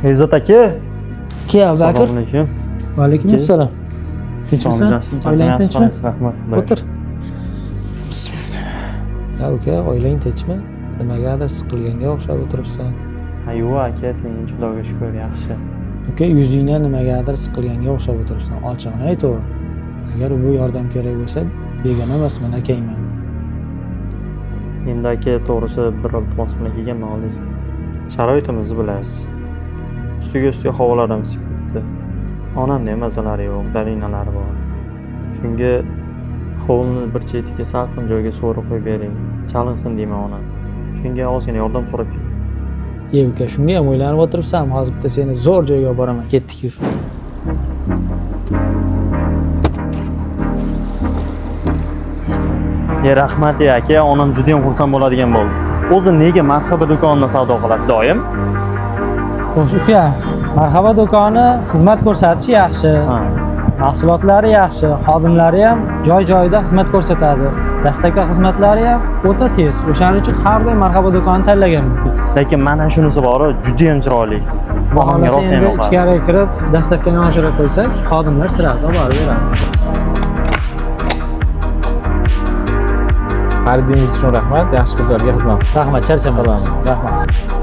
Izzat aka. Ke Abubakir. Assalomu alaykum. Va alaykum assalom. Tinchmisan? Oilang tinchmi? Rahmat. O'tir. Bismillah. Ya uka, oilang tinchmi? Nimagadir siqilganga o'xshab o'tiribsan. Ha, yo'q aka, sen Xudoga shukr, yaxshi. Uka, yuzingdan nimagadir siqilganga o'xshab o'tiribsan. Ochiqni aytaver. Agar bu yordam kerak bo'lsa, begona emasman, akangman. Endi aka, to'g'risi bir iltimos bilan kelganman oldingiz. Sharoitimizni bilasiz. Ustiga havolarimiz chiqibdi. Onamda ham mazalari yo'q, dalinalari bor. Shunga hovlini bir chetiga salqin joyga so'rib qo'yib bering. Chalinsin deyman onam. Shunga ozgina yordam so'rab keldim. Uka, shunga ham o'ylanib o'tiribsan. Hozir bitta seni zo'r joyga olib boraman. Ketdik. Rahmat aka, onam juda ham xursand bo'ladigan bo'ldi. O'zi nega marhaba do'konida savdo qilasiz doim? Xo'sh uka, marhaba do'koni xizmat ko'rsatishi yaxshi. Mahsulotlari yaxshi, xodimlari ham joy-joyida xizmat ko'rsatadi. Dastlabki xizmatlari ham o'ta tez. O'shaning uchun har doim marhaba do'konini tanlaganman. Lekin mana shunisi bor, juda ham chiroyli. Onamga rosa ham yoqadi. Ichkariga kirib, dastlabki namoziga qo'ysak, xodimlar sirasi olib borib beradi. Xaridingiz uchun rahmat. Yaxshi kunlarga xizmat. Rahmat, charchamayman. Rahmat.